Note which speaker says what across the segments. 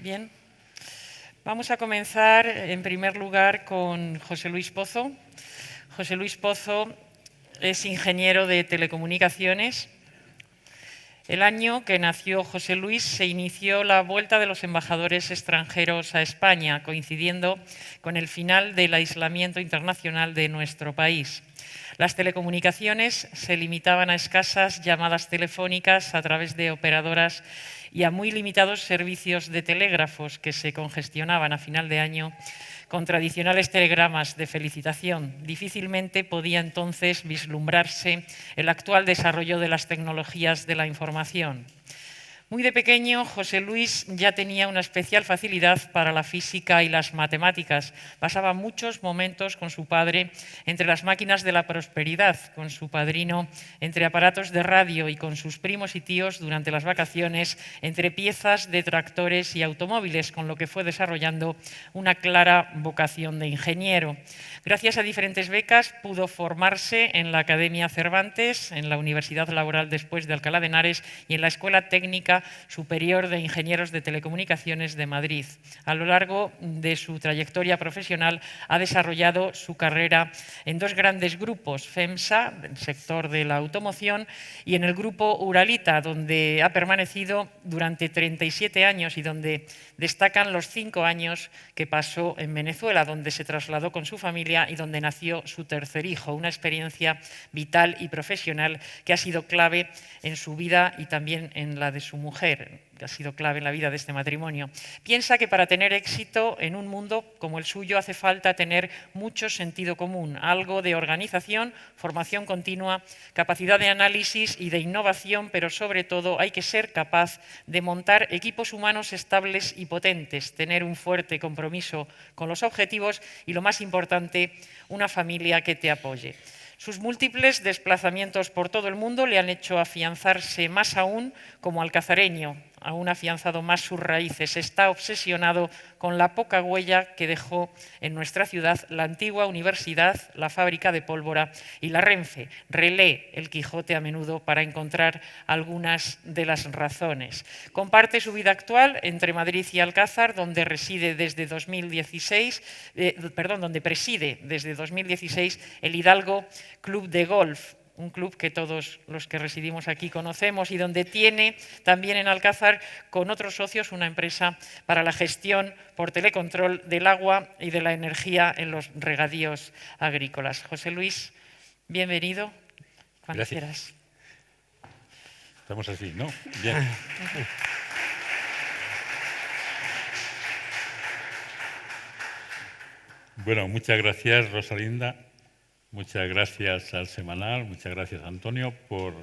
Speaker 1: Bien. Vamos a comenzar, en primer lugar, con José Luis Pozo. José Luis Pozo es ingeniero de telecomunicaciones. El año que nació José Luis se inició la vuelta de los embajadores extranjeros a España, coincidiendo con el final del aislamiento internacional de nuestro país. Las telecomunicaciones se limitaban a escasas llamadas telefónicas a través de operadoras y a muy limitados servicios de telégrafos que se congestionaban a final de año con tradicionales telegramas de felicitación. Difícilmente podía entonces vislumbrarse el actual desarrollo de las tecnologías de la información. Muy de pequeño, José Luis ya tenía una especial facilidad para la física y las matemáticas. Pasaba muchos momentos con su padre entre las máquinas de la prosperidad, con su padrino entre aparatos de radio y con sus primos y tíos durante las vacaciones entre piezas de tractores y automóviles, con lo que fue desarrollando una clara vocación de ingeniero. Gracias a diferentes becas pudo formarse en la Academia Cervantes, en la Universidad Laboral después de Alcalá de Henares y en la Escuela Técnica Superior de Ingenieros de Telecomunicaciones de Madrid. A lo largo de su trayectoria profesional ha desarrollado su carrera en dos grandes grupos, FEMSA, del sector de la automoción, y en el grupo Uralita, donde ha permanecido durante 37 años y donde destacan los 5 años que pasó en Venezuela, donde se trasladó con su familia y donde nació su tercer hijo, una experiencia vital y profesional que ha sido clave en su vida y también en la de su mujer, que ha sido clave en la vida de este matrimonio. Piensa que para tener éxito en un mundo como el suyo hace falta tener mucho sentido común, algo de organización, formación continua, capacidad de análisis y de innovación, pero sobre todo hay que ser capaz de montar equipos humanos estables y potentes, tener un fuerte compromiso con los objetivos y, lo más importante, una familia que te apoye. Sus múltiples desplazamientos por todo el mundo le han hecho afianzarse más aún como alcazareño, aún afianzado más sus raíces. Está obsesionado con la poca huella que dejó en nuestra ciudad la antigua universidad, la fábrica de pólvora y la Renfe. Relee el Quijote a menudo para encontrar algunas de las razones. Comparte su vida actual entre Madrid y Alcázar, donde preside desde 2016 el Hidalgo Club de Golf, un club que todos los que residimos aquí conocemos y donde tiene también en Alcázar con otros socios una empresa para la gestión por telecontrol del agua y de la energía en los regadíos agrícolas. José Luis, bienvenido. Cuando quieras.
Speaker 2: Estamos así, ¿no? Bien. Bueno, muchas gracias, Rosalinda. Muchas gracias al Semanal, muchas gracias, Antonio, por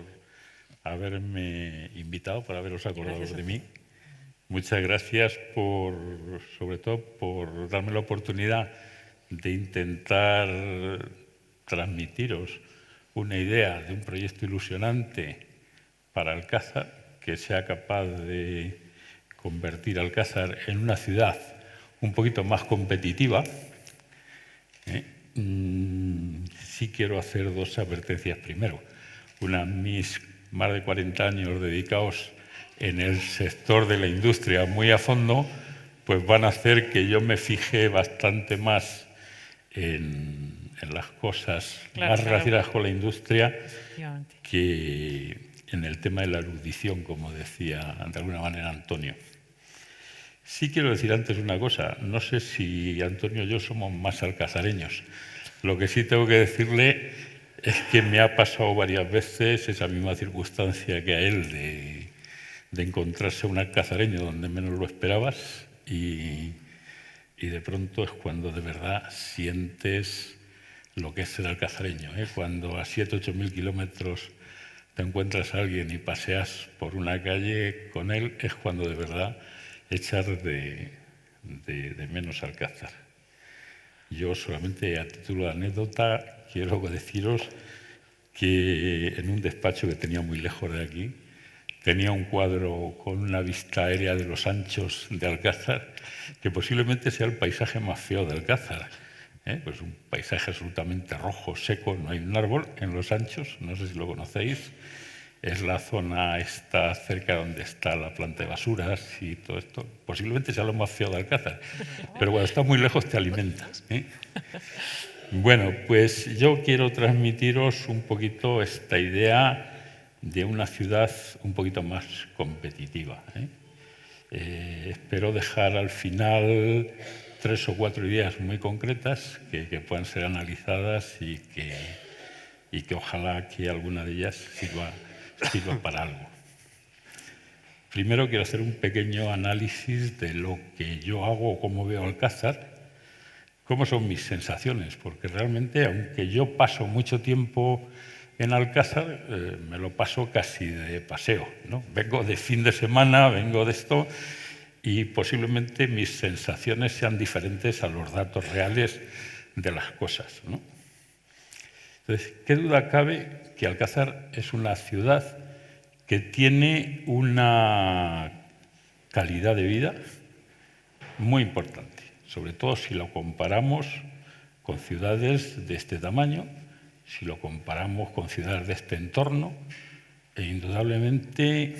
Speaker 2: haberme invitado, por haberos acordado de mí. Muchas gracias, sobre todo, por darme la oportunidad de intentar transmitiros una idea de un proyecto ilusionante para Alcázar, que sea capaz de convertir Alcázar en una ciudad un poquito más competitiva. Sí quiero hacer dos advertencias. Primero, mis más de 40 años dedicados en el sector de la industria muy a fondo, pues van a hacer que yo me fije bastante más en las cosas más relacionadas con la industria que en el tema de la erudición, como decía de alguna manera Antonio. Sí quiero decir antes una cosa, no sé si Antonio y yo somos más alcazareños. Lo que sí tengo que decirle es que me ha pasado varias veces esa misma circunstancia que a él de encontrarse un alcazareño donde menos lo esperabas y de pronto es cuando de verdad sientes lo que es ser alcazareño, ¿eh? Cuando a 7.000 o 8.000 kilómetros te encuentras a alguien y paseas por una calle con él, es cuando de verdad echar de menos Alcázar. Yo solamente a título de anécdota quiero deciros que en un despacho que tenía muy lejos de aquí tenía un cuadro con una vista aérea de los anchos de Alcázar que posiblemente sea el paisaje más feo de Alcázar. Pues un paisaje absolutamente rojo, seco, no hay un árbol en los anchos, no sé si lo conocéis, es la zona esta cerca donde está la planta de basuras y todo esto. Posiblemente sea lo más feo de Alcázar, pero cuando estás muy lejos te alimenta, ¿eh? Bueno, pues yo quiero transmitiros un poquito esta idea de una ciudad un poquito más competitiva, ¿eh? Espero dejar al final 3 o 4 ideas muy concretas que puedan ser analizadas y que ojalá que alguna de ellas sirva para algo. Primero quiero hacer un pequeño análisis de lo que yo hago o cómo veo Alcázar, cómo son mis sensaciones, porque realmente, aunque yo paso mucho tiempo en Alcázar, me lo paso casi de paseo, ¿no? Vengo de fin de semana, vengo de esto, y posiblemente mis sensaciones sean diferentes a los datos reales de las cosas, ¿no? Entonces, ¿qué duda cabe que Alcázar es una ciudad que tiene una calidad de vida muy importante, sobre todo si lo comparamos con ciudades de este tamaño, si lo comparamos con ciudades de este entorno, e indudablemente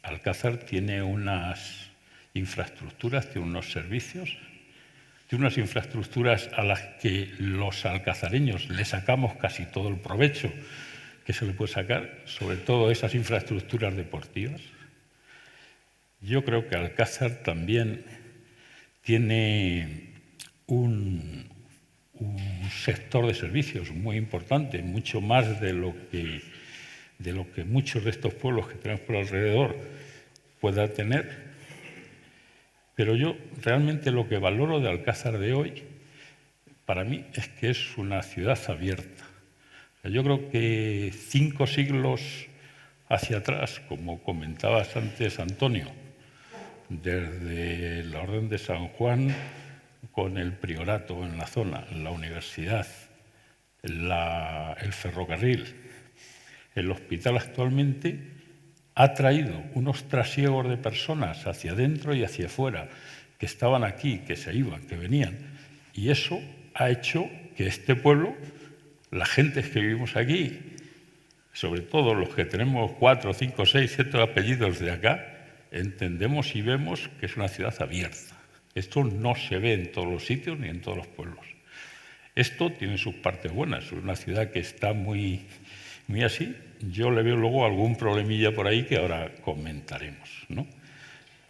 Speaker 2: Alcázar tiene unas infraestructuras, tiene unos servicios, tiene unas infraestructuras a las que los alcazareños le sacamos casi todo el provecho que se le puede sacar, sobre todo esas infraestructuras deportivas. Yo creo que Alcázar también tiene un sector de servicios muy importante, mucho más de lo que muchos de estos pueblos que tenemos por alrededor pueda tener. Pero yo realmente lo que valoro de Alcázar de hoy, para mí, es que es una ciudad abierta. Yo creo que 5 siglos hacia atrás, como comentabas antes, Antonio, desde la Orden de San Juan, con el priorato en la zona, la universidad, el ferrocarril, el hospital actualmente, ha traído unos trasiegos de personas hacia adentro y hacia afuera, que estaban aquí, que se iban, que venían. Y eso ha hecho que este pueblo, la gente que vivimos aquí, sobre todo los que tenemos 4, 5, 6, 7 apellidos de acá, entendemos y vemos que es una ciudad abierta. Esto no se ve en todos los sitios ni en todos los pueblos. Esto tiene sus partes buenas. Es una ciudad que está muy así. Yo le veo luego algún problemilla por ahí que ahora comentaremos, ¿no?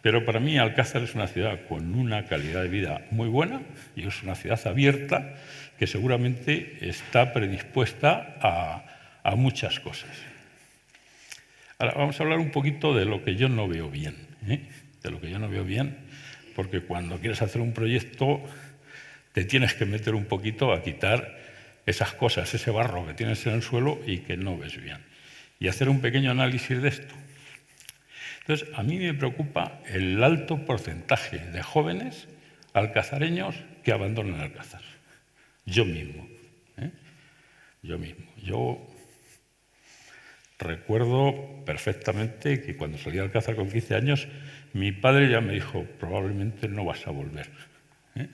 Speaker 2: Pero para mí Alcázar es una ciudad con una calidad de vida muy buena y es una ciudad abierta que seguramente está predispuesta a muchas cosas. Ahora vamos a hablar un poquito de lo que yo no veo bien, ¿eh? De lo que yo no veo bien, porque cuando quieres hacer un proyecto te tienes que meter un poquito a quitar esas cosas, ese barro que tienes en el suelo y que no ves bien, y hacer un pequeño análisis de esto. Entonces, a mí me preocupa el alto porcentaje de jóvenes alcazareños que abandonan Alcázar. Yo mismo, ¿eh? Yo mismo. Yo recuerdo perfectamente que cuando salí de Alcázar con 15 años, mi padre ya me dijo, probablemente no vas a volver, ¿eh?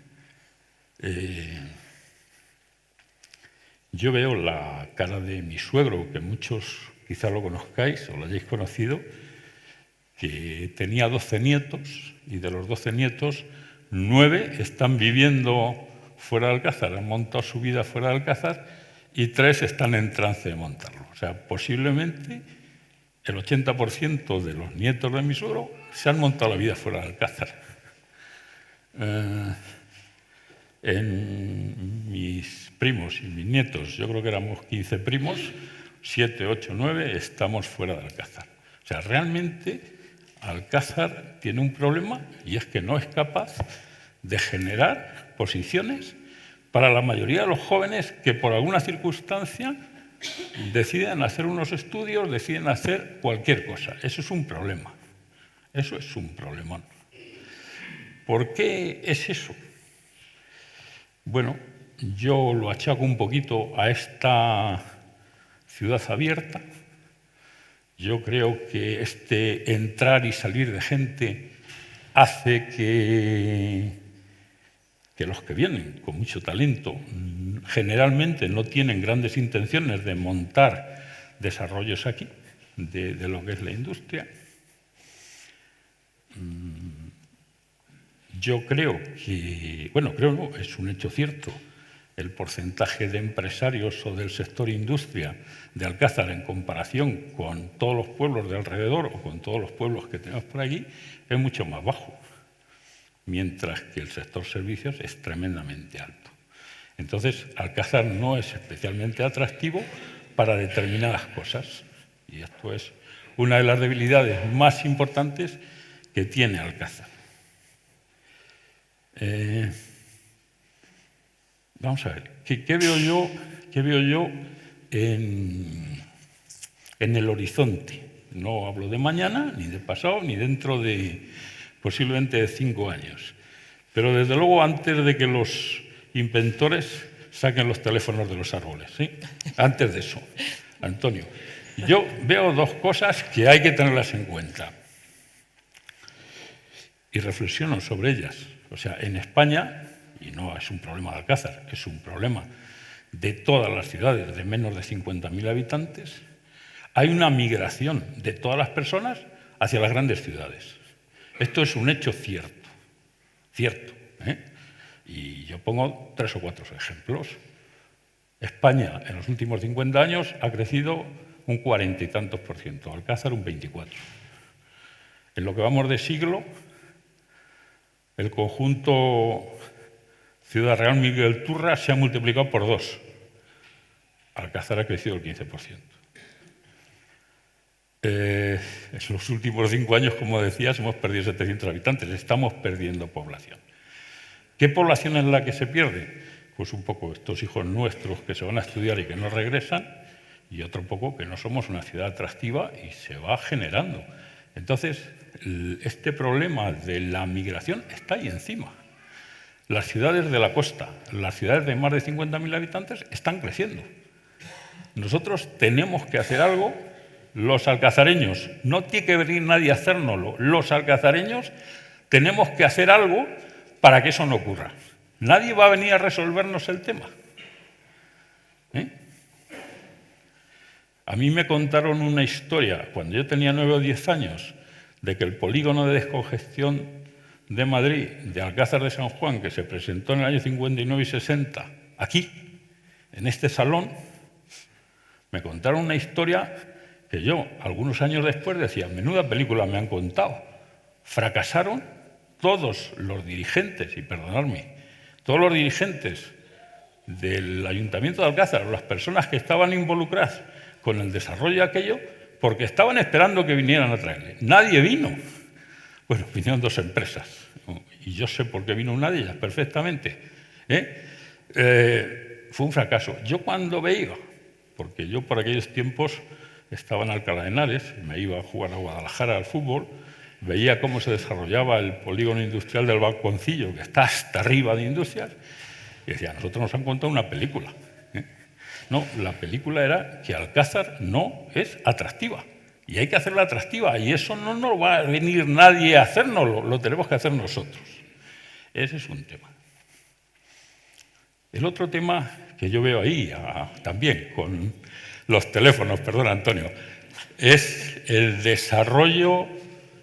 Speaker 2: Yo veo la cara de mi suegro, que muchos quizá lo conozcáis o lo hayáis conocido, que tenía 12 nietos y de los 12 nietos, 9 están viviendo fuera de Alcázar, han montado su vida fuera de Alcázar y 3 están en trance de montarlo. O sea, posiblemente el 80% de los nietos de mi suegro se han montado la vida fuera de Alcázar. En mis primos y mis nietos, yo creo que éramos 15 primos, 7, 8, 9 estamos fuera de Alcázar. O sea, realmente Alcázar tiene un problema y es que no es capaz de generar posiciones para la mayoría de los jóvenes que por alguna circunstancia deciden hacer unos estudios, deciden hacer cualquier cosa. Eso es un problema. Eso es un problemón. ¿Por qué es eso? Bueno, yo lo achaco un poquito a esta ciudad abierta. Yo creo que este entrar y salir de gente hace que los que vienen con mucho talento generalmente no tienen grandes intenciones de montar desarrollos aquí. de lo que es la industria. Yo creo que, bueno, creo no, es un hecho cierto, el porcentaje de empresarios o del sector industria de Alcázar en comparación con todos los pueblos de alrededor o con todos los pueblos que tenemos por aquí es mucho más bajo, mientras que el sector servicios es tremendamente alto. Entonces, Alcázar no es especialmente atractivo para determinadas cosas, y esto es una de las debilidades más importantes que tiene Alcázar. Vamos a ver, ¿qué veo yo en el horizonte? No hablo de mañana, ni de pasado, ni dentro de posiblemente 5 años. Pero desde luego antes de que los inventores saquen los teléfonos de los árboles, ¿sí? Antes de eso, Antonio. Yo veo 2 cosas que hay que tenerlas en cuenta y reflexiono sobre ellas. O sea, en España, y no es un problema de Alcázar, es un problema de todas las ciudades de menos de 50.000 habitantes, hay una migración de todas las personas hacia las grandes ciudades. Esto es un hecho cierto, ¿eh? Y yo pongo 3 o 4 ejemplos. España en los últimos 50 años ha crecido un 40 y tantos %, Alcázar un 24%. En lo que vamos de siglo, el conjunto Ciudad Real Miguel Turra se ha multiplicado por 2. Alcázar ha crecido el 15%. En los últimos 5 años, como decías, hemos perdido 700 habitantes. Estamos perdiendo población. ¿Qué población es la que se pierde? Pues un poco estos hijos nuestros que se van a estudiar y que no regresan, y otro poco que no somos una ciudad atractiva y se va generando. Entonces, este problema de la migración está ahí encima. Las ciudades de la costa, las ciudades de más de 50.000 habitantes están creciendo. Nosotros tenemos que hacer algo, los alcazareños, no tiene que venir nadie a hacérnoslo, los alcazareños tenemos que hacer algo para que eso no ocurra. Nadie va a venir a resolvernos el tema. A mí me contaron una historia, cuando yo tenía 9 o 10 años, de que el polígono de descongestión de Madrid, de Alcázar de San Juan, que se presentó en el año 59 y 60, aquí, en este salón, me contaron una historia que yo, algunos años después, decía, menuda película me han contado. Fracasaron todos los dirigentes, y perdonadme, todos los dirigentes del Ayuntamiento de Alcázar, las personas que estaban involucradas con el desarrollo de aquello, porque estaban esperando que vinieran a traerle. Nadie vino. Bueno, vinieron 2 empresas, y yo sé por qué vino una de ellas perfectamente. Fue un fracaso. Yo cuando veía, porque yo por aquellos tiempos estaba en Alcalá de Henares, me iba a jugar a Guadalajara al fútbol, veía cómo se desarrollaba el polígono industrial del Balconcillo, que está hasta arriba de industrias, y decía, a nosotros nos han contado una película. No, la película era que Alcázar no es atractiva, y hay que hacerla atractiva, y eso no nos va a venir nadie a hacérnoslo, lo tenemos que hacer nosotros. Ese es un tema. El otro tema que yo veo ahí, también con los teléfonos, perdón Antonio, es el desarrollo,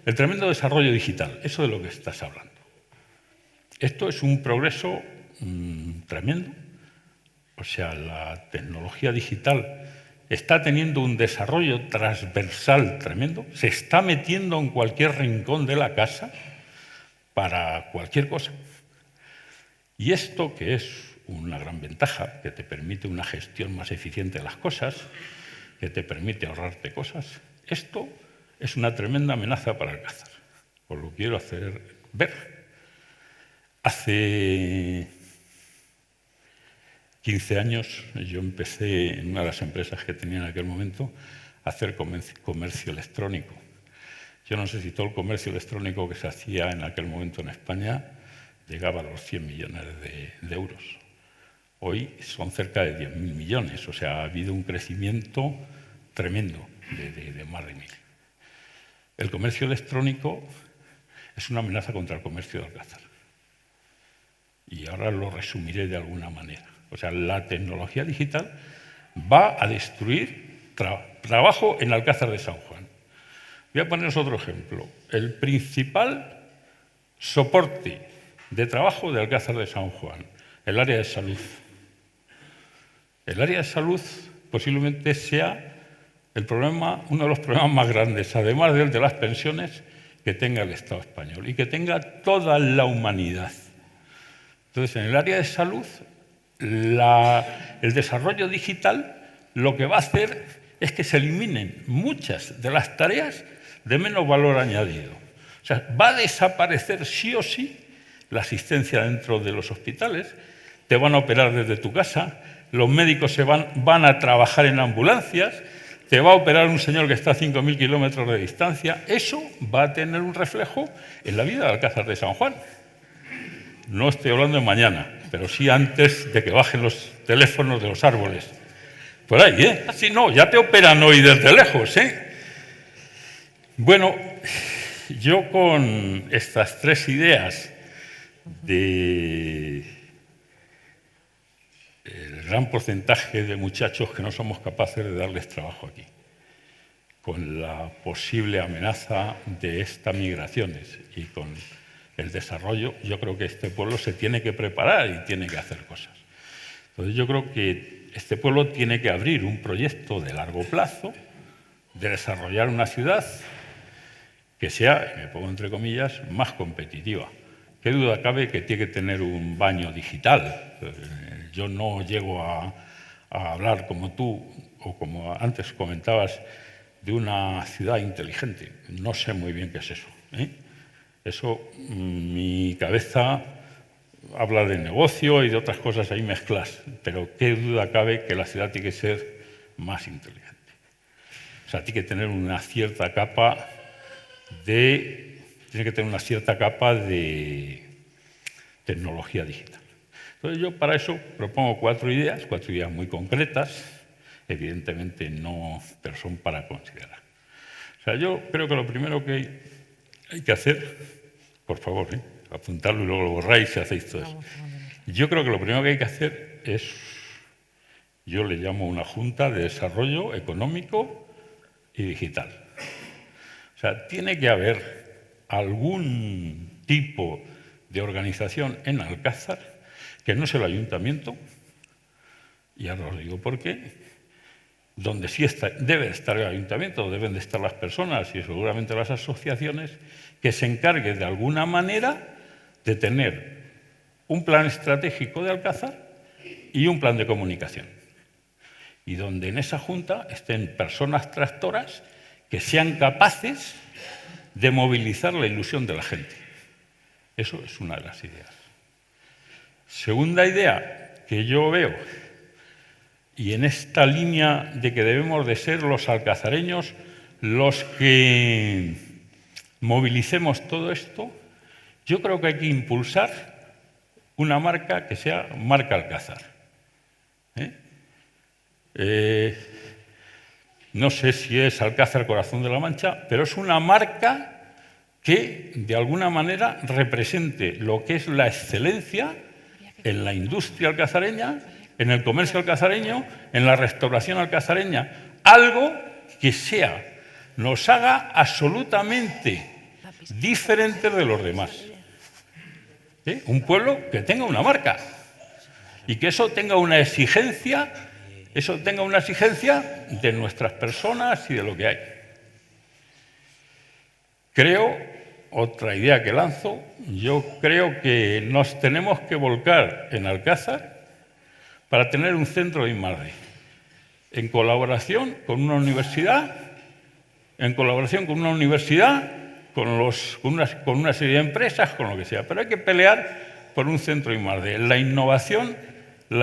Speaker 2: el tremendo desarrollo digital, eso de lo que estás hablando. Esto es un progreso tremendo, o sea, la tecnología digital está teniendo un desarrollo transversal tremendo, se está metiendo en cualquier rincón de la casa para cualquier cosa. Y esto, que es una gran ventaja, que te permite una gestión más eficiente de las cosas, que te permite ahorrarte cosas, esto es una tremenda amenaza para Alcázar. Os lo quiero hacer ver. Hace 15 años yo empecé en una de las empresas que tenía en aquel momento a hacer comercio electrónico. Yo no sé si todo el comercio electrónico que se hacía en aquel momento en España llegaba a los 100 millones de euros. Hoy son cerca de 10.000 millones, o sea, ha habido un crecimiento tremendo de más de 1.000. El comercio electrónico es una amenaza contra el comercio de Alcázar. Y ahora lo resumiré de alguna manera. O sea, la tecnología digital va a destruir trabajo en Alcázar de San Juan. Voy a poneros otro ejemplo. El principal soporte de trabajo de Alcázar de San Juan, el área de salud. El área de salud posiblemente sea uno de los problemas más grandes, además del de las pensiones, que tenga el Estado español y que tenga toda la humanidad. Entonces, en el área de salud, el desarrollo digital lo que va a hacer es que se eliminen muchas de las tareas de menos valor añadido. O sea, va a desaparecer sí o sí la asistencia dentro de los hospitales, te van a operar desde tu casa, los médicos van a trabajar en ambulancias, te va a operar un señor que está a 5.000 kilómetros de distancia. Eso va a tener un reflejo en la vida de Alcázar de San Juan. No estoy hablando de mañana, pero sí antes de que bajen los teléfonos de los árboles. Por ahí, ¿eh? Sí, no, ya te operan hoy desde lejos, ¿eh? Bueno, yo con estas tres ideas de el gran porcentaje de muchachos que no somos capaces de darles trabajo aquí, con la posible amenaza de estas migraciones y con el desarrollo, yo creo que este pueblo se tiene que preparar y tiene que hacer cosas. Entonces yo creo que este pueblo tiene que abrir un proyecto de largo plazo de desarrollar una ciudad que sea, me pongo entre comillas, más competitiva. ¿Qué duda cabe que tiene que tener un baño digital? Yo no llego a hablar como tú o como antes comentabas de una ciudad inteligente. No sé muy bien qué es eso, ¿eh? Eso, mi cabeza habla de negocio y de otras cosas ahí mezclas, pero qué duda cabe que la ciudad tiene que ser más inteligente. O sea, tiene que tener una cierta capa de tecnología digital. Entonces yo para eso propongo cuatro ideas muy concretas, evidentemente no, pero son para considerar. O sea, yo creo que lo primero que hay que hacer, por favor, apuntarlo y luego lo borráis y hacéis todo eso. Yo creo que lo primero que hay que hacer es, yo le llamo una junta de desarrollo económico y digital. O sea, tiene que haber algún tipo de organización en Alcázar que no es el ayuntamiento, y ahora os digo por qué, donde sí debe estar el ayuntamiento, deben de estar las personas y seguramente las asociaciones, que se encargue de alguna manera de tener un plan estratégico de Alcázar y un plan de comunicación. Y donde en esa junta estén personas tractoras que sean capaces de movilizar la ilusión de la gente. Eso es una de las ideas. Segunda idea que yo veo, y en esta línea de que debemos de ser los alcazareños los que movilicemos todo esto, yo creo que hay que impulsar una marca que sea marca Alcázar. No sé si es Alcázar Corazón de la Mancha, pero es una marca que de alguna manera represente lo que es la excelencia en la industria alcazareña, en el comercio alcazareño, en la restauración alcazareña. Algo que nos haga absolutamente diferentes de los demás. Un pueblo que tenga una marca y que eso tenga una exigencia de nuestras personas y de lo que hay. Otra idea que lanzo, yo creo que nos tenemos que volcar en Alcázar para tener un centro de I+D, en colaboración con una universidad, con una serie de empresas, con lo que sea, pero hay que pelear por un centro de I+D. La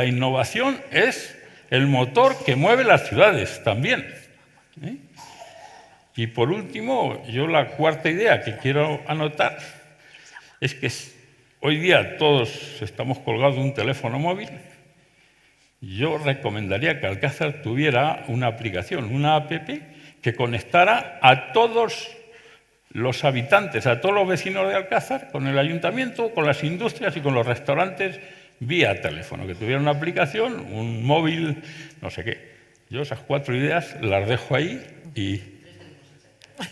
Speaker 2: innovación es el motor que mueve las ciudades también. Y por último, yo la cuarta idea que quiero anotar es que hoy día todos estamos colgados de un teléfono móvil. Yo recomendaría que Alcázar tuviera una aplicación, una app, que conectara a todos los habitantes, a todos los vecinos de Alcázar, con el ayuntamiento, con las industrias y con los restaurantes vía teléfono, que tuviera una aplicación, un móvil, no sé qué. Yo esas 4 ideas las dejo ahí y...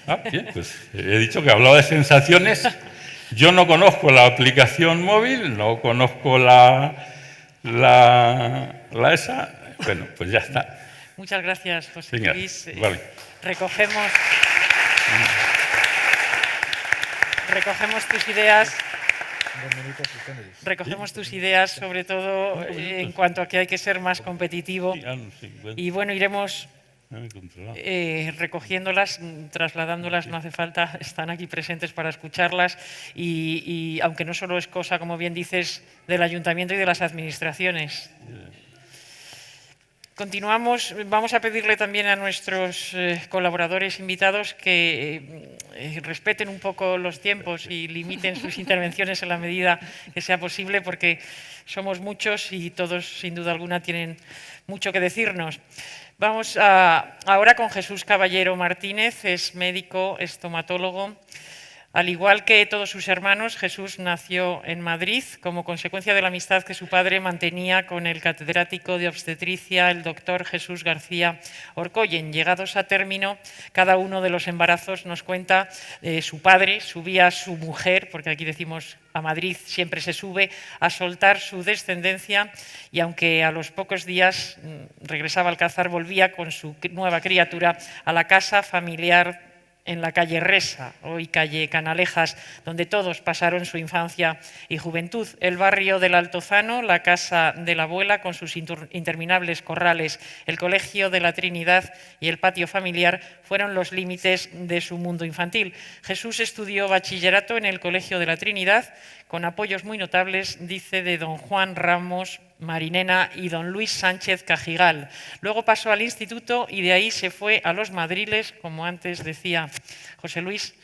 Speaker 2: Ah, bien, pues he dicho que hablaba de sensaciones. Yo no conozco la aplicación móvil, no conozco la esa. Bueno, pues ya está.
Speaker 1: Muchas gracias, José
Speaker 2: Venga,
Speaker 1: Luis.
Speaker 2: vale.
Speaker 1: Recogemos tus ideas. Recogemos tus ideas, sobre todo en cuanto a que hay que ser más competitivo. Y bueno, iremos recogiéndolas, trasladándolas, no hace falta, están aquí presentes para escucharlas y aunque no solo es cosa, como bien dices, del ayuntamiento y de las administraciones. Continuamos, vamos a pedirle también a nuestros colaboradores invitados que respeten un poco los tiempos y limiten sus intervenciones en la medida que sea posible, porque somos muchos y todos, sin duda alguna, tienen mucho que decirnos. Vamos ahora con Jesús Caballero Martínez, es médico estomatólogo. Al igual que todos sus hermanos, Jesús nació en Madrid como consecuencia de la amistad que su padre mantenía con el catedrático de obstetricia, el doctor Jesús García Orcoyen. Llegados a término, cada uno de los embarazos nos cuenta su padre, subía a su mujer, porque aquí decimos a Madrid siempre se sube, a soltar su descendencia y aunque a los pocos días regresaba a Alcázar, volvía con su nueva criatura a la casa familiar en la calle Resa, hoy calle Canalejas, donde todos pasaron su infancia y juventud. El barrio del Altozano, la casa de la abuela con sus interminables corrales, el colegio de la Trinidad y el patio familiar fueron los límites de su mundo infantil. Jesús estudió bachillerato en el colegio de la Trinidad, con apoyos muy notables, dice, de don Juan Ramos Marinena y don Luis Sánchez Cajigal. Luego pasó al instituto y de ahí se fue a Los Madriles, como antes decía José Luis,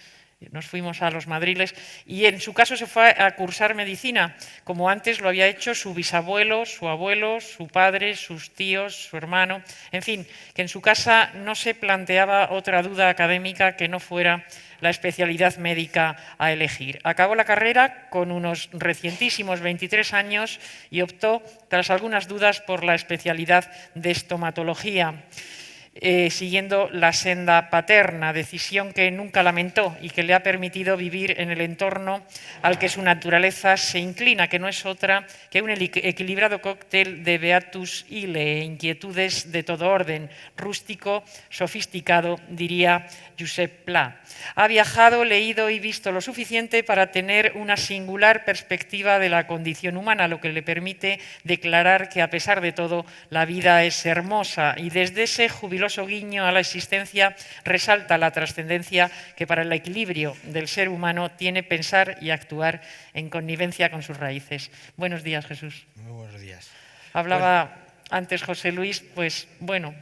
Speaker 1: nos fuimos a Los Madriles, y en su caso se fue a cursar medicina, como antes lo había hecho su bisabuelo, su abuelo, su padre, sus tíos, su hermano, en fin, que en su casa no se planteaba otra duda académica que no fuera la especialidad médica a elegir. Acabó la carrera con unos recientísimos 23 años y optó, tras algunas dudas, por la especialidad de estomatología, siguiendo la senda paterna, decisión que nunca lamentó y que le ha permitido vivir en el entorno al que su naturaleza se inclina, que no es otra que un equilibrado cóctel de beatus ille, inquietudes de todo orden, rústico, sofisticado, diría Josep Pla. Ha viajado, leído y visto lo suficiente para tener una singular perspectiva de la condición humana, lo que le permite declarar que, a pesar de todo, la vida es hermosa y desde ese jubiloso guiño a la existencia resalta la trascendencia que para el equilibrio del ser humano tiene pensar y actuar en connivencia con sus raíces. Buenos días, Jesús.
Speaker 3: Muy buenos días.
Speaker 1: Hablaba antes José Luis, pues bueno,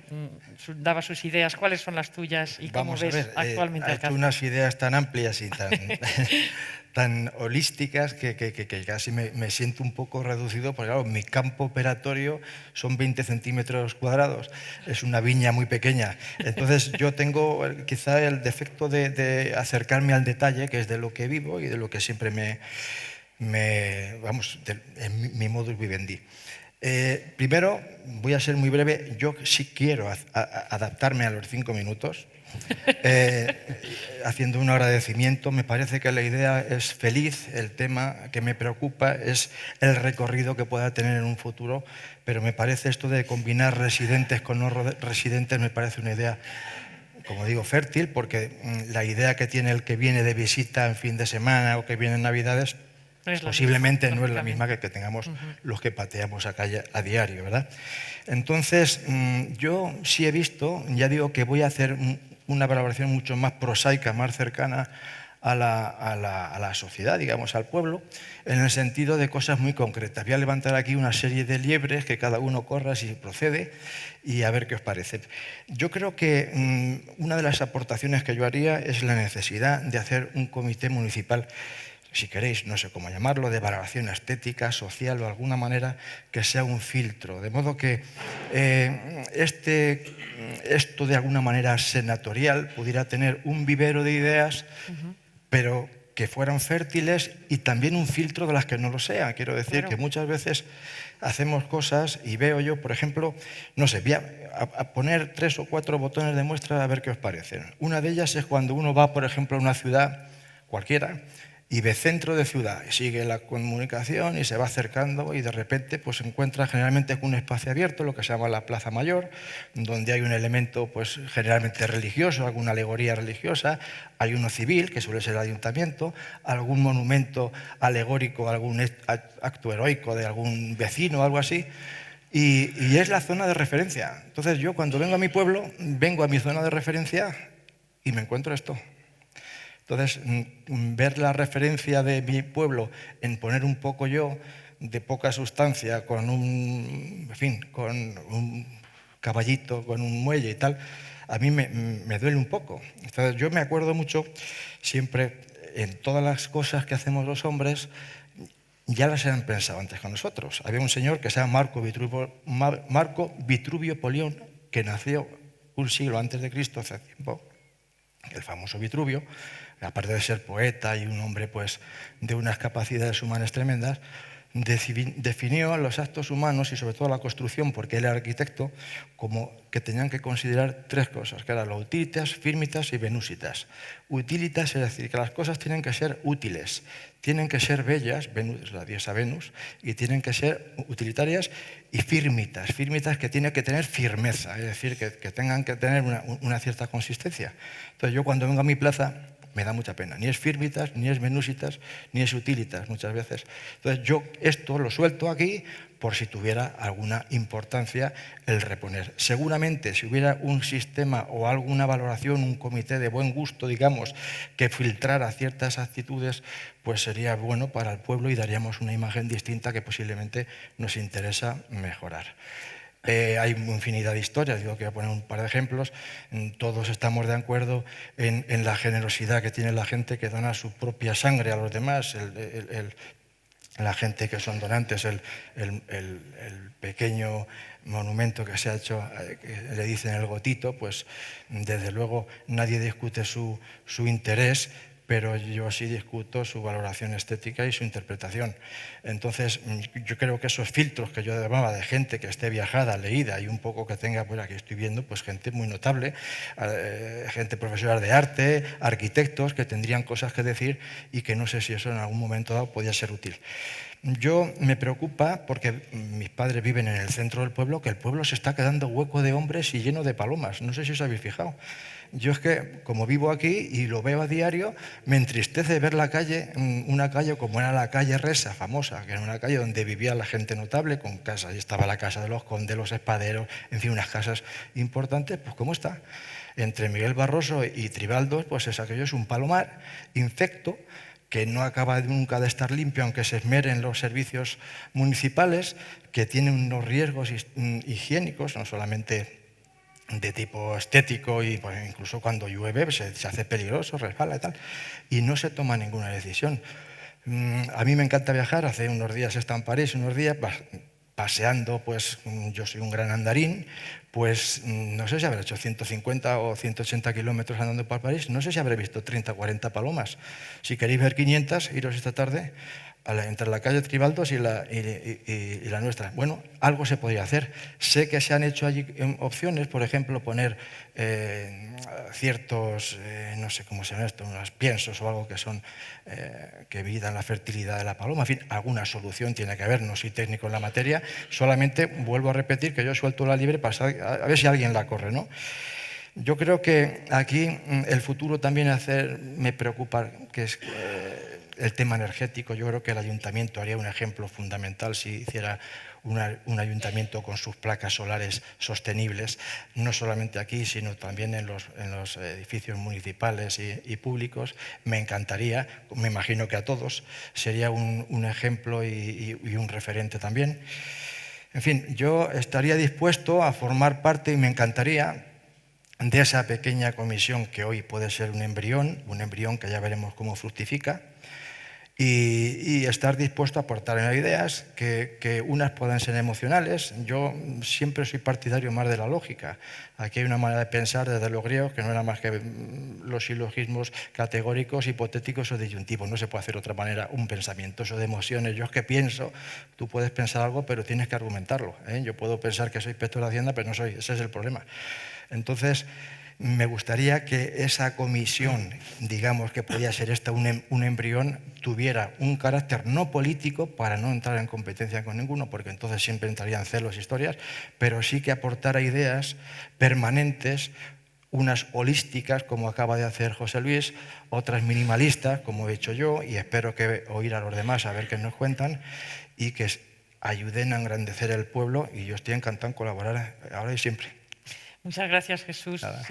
Speaker 1: daba sus ideas. ¿Cuáles son las tuyas y cómo ves actualmente
Speaker 3: ha hecho unas ideas tan amplias y tan holísticas que casi me siento un poco reducido, porque claro, mi campo operatorio son 20 centímetros cuadrados, es una viña muy pequeña. Entonces yo tengo quizá el defecto de acercarme al detalle, que es de lo que vivo y de lo que siempre en mi modus vivendi. Primero, voy a ser muy breve, yo sí quiero adaptarme a los 5 minutos. Haciendo un agradecimiento, me parece que la idea es feliz, el tema que me preocupa es el recorrido que pueda tener en un futuro, pero me parece esto de combinar residentes con no residentes, me parece una idea, como digo, fértil, porque la idea que tiene el que viene de visita en fin de semana o que viene en Navidades posiblemente no es la misma que tengamos los que pateamos a calle a diario, ¿verdad? Entonces, yo sí he visto, ya digo que voy a hacer una valoración mucho más prosaica, más cercana a la sociedad, digamos, al pueblo, en el sentido de cosas muy concretas. Voy a levantar aquí una serie de liebres que cada uno corra si procede y a ver qué os parece. Yo creo que una de las aportaciones que yo haría es la necesidad de hacer un comité municipal, si queréis, no sé cómo llamarlo, de valoración estética, social o de alguna manera que sea un filtro. De modo que esto de alguna manera senatorial pudiera tener un vivero de ideas, pero que fueran fértiles y también un filtro de las que no lo sean. Quiero decir que muchas veces hacemos cosas y veo yo, por ejemplo, no sé, voy a poner 3 o 4 botones de muestra a ver qué os parecen. Una de ellas es cuando uno va, por ejemplo, a una ciudad cualquiera y ve centro de ciudad, y sigue la comunicación y se va acercando y de repente pues se encuentra generalmente con un espacio abierto, lo que se llama la Plaza Mayor, donde hay un elemento pues generalmente religioso, alguna alegoría religiosa, hay uno civil, que suele ser el ayuntamiento, algún monumento alegórico, algún acto heroico de algún vecino o algo así, y es la zona de referencia. Entonces yo cuando vengo a mi pueblo, vengo a mi zona de referencia y me encuentro esto. Entonces, ver la referencia de mi pueblo en poner un poco yo de poca sustancia con un caballito, con un muelle y tal, a mí me duele un poco. Entonces, yo me acuerdo mucho siempre en todas las cosas que hacemos los hombres, ya las han pensado antes con nosotros. Había un señor que se llama Marco Vitruvio Polión, que nació un siglo antes de Cristo, hace tiempo, el famoso Vitruvio, aparte de ser poeta y un hombre pues, de unas capacidades humanas tremendas, definió los actos humanos y sobre todo la construcción, porque él era arquitecto, como que tenían que considerar 3 cosas, que eran los utilitas, firmitas y venusitas. Utilitas es decir, que las cosas tienen que ser útiles, tienen que ser bellas, Venus, la diosa Venus, y tienen que ser utilitarias, y firmitas que tienen que tener firmeza, es decir, que tengan que tener una cierta consistencia. Entonces yo cuando vengo a mi plaza me da mucha pena, ni es firmitas, ni es venusitas, ni es utilitas muchas veces. Entonces yo esto lo suelto aquí por si tuviera alguna importancia el reponer. Seguramente si hubiera un sistema o alguna valoración, un comité de buen gusto, digamos, que filtrara ciertas actitudes, pues sería bueno para el pueblo y daríamos una imagen distinta que posiblemente nos interesa mejorar. Hay infinidad de historias, digo que voy a poner un par de ejemplos. Todos estamos de acuerdo en la generosidad que tiene la gente que dona su propia sangre a los demás, la gente que son donantes, el pequeño monumento que se ha hecho, que le dicen el gotito, pues desde luego nadie discute su interés, pero yo sí discuto su valoración estética y su interpretación. Entonces, yo creo que esos filtros que yo llamaba de gente que esté viajada, leída y un poco que tenga, pues aquí estoy viendo, pues gente muy notable, gente profesora de arte, arquitectos que tendrían cosas que decir y que no sé si eso en algún momento dado podía ser útil. Yo me preocupa porque mis padres viven en el centro del pueblo, que el pueblo se está quedando hueco de hombres y lleno de palomas. No sé si os habéis fijado. Yo es que, como vivo aquí y lo veo a diario, me entristece ver la calle, una calle como era la calle Resa, famosa, que era una calle donde vivía la gente notable, con casas, y estaba la casa de los condes, los espaderos, en fin, unas casas importantes, pues ¿cómo está? Entre Miguel Barroso y Tribaldos, pues aquello es un palomar infecto, que no acaba nunca de estar limpio, aunque se esmeren los servicios municipales, que tiene unos riesgos higiénicos, no solamente de tipo estético, y pues, incluso cuando llueve se hace peligroso, resbala y tal, y no se toma ninguna decisión. A mí me encanta viajar, hace unos días he estado en París, unos días paseando, pues yo soy un gran andarín, pues no sé si habré hecho 150 o 180 kilómetros andando por París, no sé si habré visto 30 o 40 palomas. Si queréis ver 500, iros esta tarde entre la calle Tribaldos y la nuestra. Bueno, algo se podría hacer. Sé que se han hecho allí opciones, por ejemplo, poner ciertos, no sé cómo se llama esto, unos piensos o algo que son que evitan la fertilidad de la paloma. En fin, alguna solución tiene que haber. No soy técnico en la materia, solamente vuelvo a repetir que yo suelto la libre para a ver si alguien la corre, ¿no? Yo creo que aquí el futuro también me preocupa, que es el tema energético. Yo creo que el ayuntamiento haría un ejemplo fundamental si hiciera un ayuntamiento con sus placas solares sostenibles, no solamente aquí, sino también en los edificios municipales y públicos. Me encantaría, me imagino que a todos, sería un ejemplo y un referente también. En fin, yo estaría dispuesto a formar parte y me encantaría de esa pequeña comisión que hoy puede ser un embrión que ya veremos cómo fructifica, y estar dispuesto a aportar ideas, que unas puedan ser emocionales. Yo siempre soy partidario más de la lógica. Aquí hay una manera de pensar desde los griegos que no era más que los silogismos categóricos, hipotéticos o disyuntivos. No se puede hacer de otra manera un pensamiento, eso de emociones. Yo es que pienso, tú puedes pensar algo, pero tienes que argumentarlo, ¿eh? Yo puedo pensar que soy inspector de Hacienda, pero no soy, ese es el problema. Entonces, me gustaría que esa comisión, digamos que podía ser esta un embrión, tuviera un carácter no político para no entrar en competencia con ninguno, porque entonces siempre entrarían celos e historias, pero sí que aportara ideas permanentes, unas holísticas, como acaba de hacer José Luis, otras minimalistas, como he hecho yo, y espero que oír a los demás a ver qué nos cuentan, y que ayuden a engrandecer el pueblo, y yo estoy encantado en colaborar ahora y siempre.
Speaker 1: Muchas gracias, Jesús.
Speaker 3: Nada.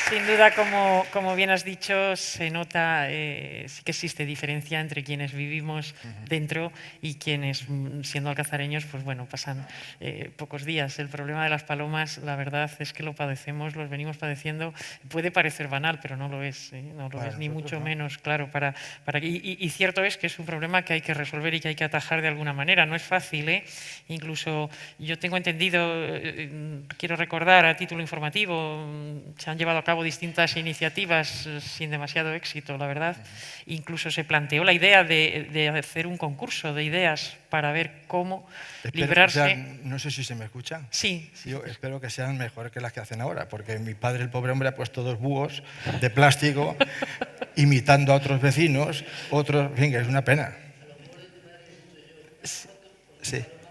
Speaker 1: Sin duda, como bien has dicho, se nota, sí que existe diferencia entre quienes vivimos dentro y quienes, siendo alcazareños, pues bueno, pasan pocos días. El problema de las palomas, la verdad es que lo padecemos, los venimos padeciendo. Puede parecer banal, pero no lo es, no lo es, ni mucho menos, claro. Y cierto es que es un problema que hay que resolver y que hay que atajar de alguna manera. No es fácil, ¿eh? Incluso yo tengo entendido, quiero recordar a título informativo, se han llevado a cabo distintas iniciativas sin demasiado éxito, la verdad. Incluso se planteó la idea de hacer un concurso de ideas para ver cómo librarse.
Speaker 3: O sea, no sé si se me escucha.
Speaker 1: Sí.
Speaker 3: Yo espero que sean mejores que las que hacen ahora, porque mi padre, el pobre hombre, ha puesto 2 búhos de plástico imitando a otros vecinos, otros, en fin, es una pena.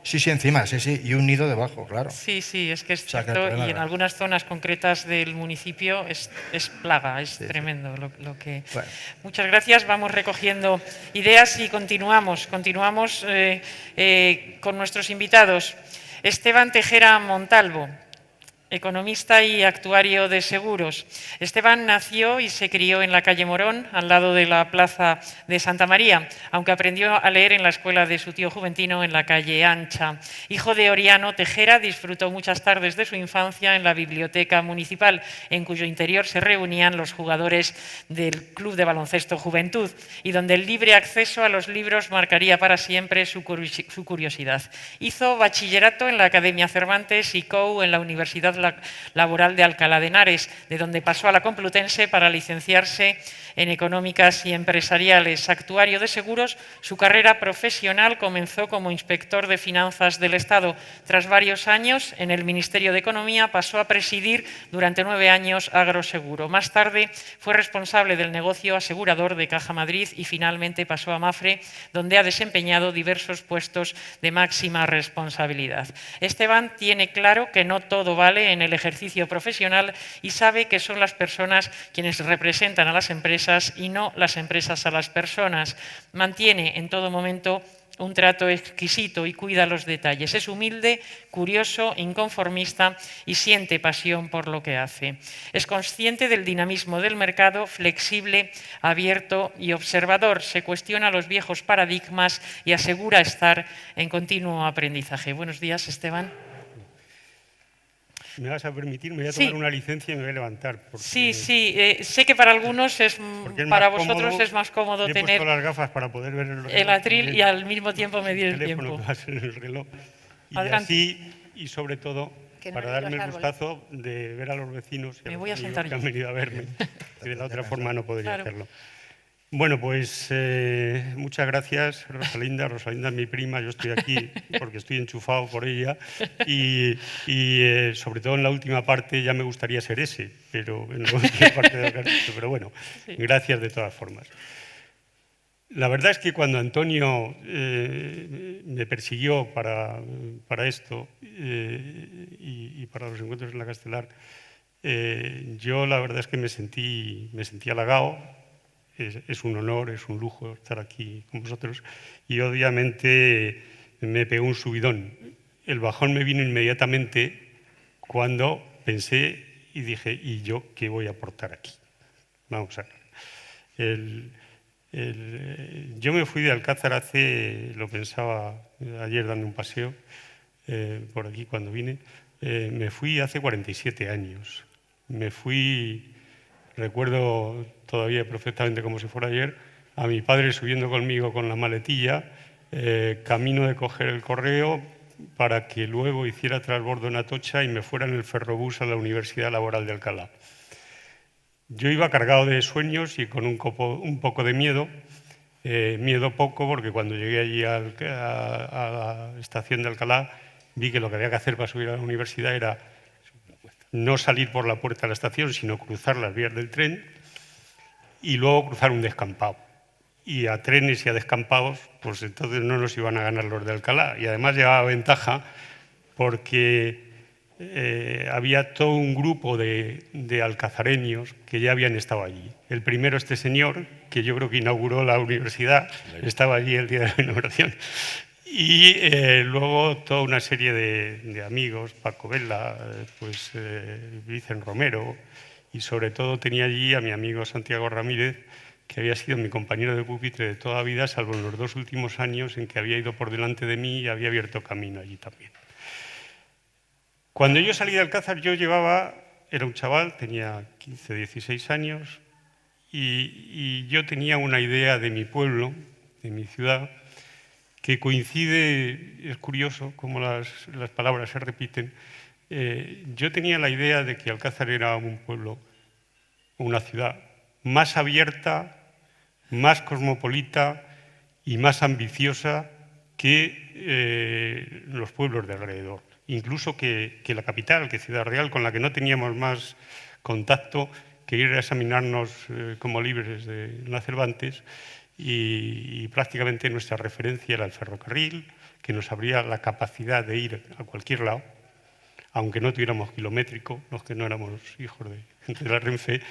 Speaker 3: Sí, encima, sí, y un nido debajo, claro.
Speaker 1: Sí, es que es cierto, y en algunas zonas concretas del municipio es plaga, es tremendo lo que... Bueno. Muchas gracias, vamos recogiendo ideas y continuamos con nuestros invitados. Esteban Tejera Montalvo, economista y actuario de seguros. Esteban nació y se crió en la calle Morón, al lado de la plaza de Santa María, aunque aprendió a leer en la escuela de su tío Juventino en la calle Ancha. Hijo de Oriano Tejera, disfrutó muchas tardes de su infancia en la biblioteca municipal, en cuyo interior se reunían los jugadores del Club de Baloncesto Juventud y donde el libre acceso a los libros marcaría para siempre su curiosidad. Hizo bachillerato en la Academia Cervantes y COU en la Universidad Laboral de Alcalá de Henares, de donde pasó a la Complutense para licenciarse en Económicas y Empresariales. Actuario de seguros, su carrera profesional comenzó como inspector de finanzas del Estado. Tras varios años en el Ministerio de Economía pasó a presidir durante 9 años Agroseguro. Más tarde fue responsable del negocio asegurador de Caja Madrid y finalmente pasó a Mafre, donde ha desempeñado diversos puestos de máxima responsabilidad. Esteban tiene claro que no todo vale en el ejercicio profesional y sabe que son las personas quienes representan a las empresas y no las empresas a las personas. Mantiene en todo momento un trato exquisito y cuida los detalles. Es humilde, curioso, inconformista y siente pasión por lo que hace. Es consciente del dinamismo del mercado, flexible, abierto y observador. Se cuestiona los viejos paradigmas y asegura estar en continuo aprendizaje. Buenos días, Esteban.
Speaker 4: Me vas a permitir, me voy a tomar una licencia y me voy a levantar.
Speaker 1: Sí, sé que para algunos para vosotros es más cómodo
Speaker 4: tener...
Speaker 1: He puesto
Speaker 4: las gafas para poder ver
Speaker 1: el atril y al mismo tiempo medir el tiempo.
Speaker 4: Que va a ser el reloj. Y
Speaker 1: adelante.
Speaker 4: Así, y sobre todo, para darme el gustazo de ver a los vecinos y a los amigos que han venido a verme, que de la otra forma no podría hacerlo. Bueno, pues muchas gracias, Rosalinda. Rosalinda es mi prima, yo estoy aquí porque estoy enchufado por ella y sobre todo en la última parte ya me gustaría ser ese, pero en la última parte de lo que has dicho. Pero bueno, gracias de todas formas. La verdad es que cuando Antonio me persiguió para esto y para los encuentros en la Castelar, yo la verdad es que me sentí halagado. Es un honor, es un lujo estar aquí con vosotros y obviamente me pegó un subidón. El bajón me vino inmediatamente cuando pensé y dije, ¿y yo qué voy a aportar aquí? Vamos a ver. Yo me fui de Alcázar lo pensaba ayer dando un paseo por aquí cuando vine, me fui hace 47 años. Me fui Recuerdo todavía perfectamente como si fuera ayer a mi padre subiendo conmigo con la maletilla, camino de coger el correo para que luego hiciera transbordo en Atocha y me fuera en el ferrobús a la Universidad Laboral de Alcalá. Yo iba cargado de sueños y con un poco de miedo. Miedo poco, porque cuando llegué allí a la estación de Alcalá vi que lo que había que hacer para subir a la universidad era no salir por la puerta de la estación, sino cruzar las vías del tren y luego cruzar un descampado. Y a trenes y a descampados, pues entonces no nos iban a ganar los de Alcalá. Y además llevaba ventaja porque había todo un grupo de alcazareños que ya habían estado allí. El primero, este señor, que yo creo que inauguró la universidad, estaba allí el día de la inauguración. Y luego toda una serie de amigos, Paco Vela, Vicente Romero, y sobre todo tenía allí a mi amigo Santiago Ramírez, que había sido mi compañero de pupitre de toda vida, salvo en los 2 últimos años en que había ido por delante de mí y había abierto camino allí también. Cuando yo salí de Alcázar, era un chaval, tenía 15, 16 años, y yo tenía una idea de mi pueblo, de mi ciudad, que coincide, es curioso cómo las palabras se repiten. Yo tenía la idea de que Alcázar era un pueblo, una ciudad más abierta, más cosmopolita y más ambiciosa que los pueblos de alrededor. Incluso que la capital, que Ciudad Real, con la que no teníamos más contacto que ir a examinarnos como libres de la Cervantes, y prácticamente nuestra referencia era el ferrocarril, que nos abría la capacidad de ir a cualquier lado, aunque no tuviéramos kilométrico, los que no éramos hijos de la Renfe,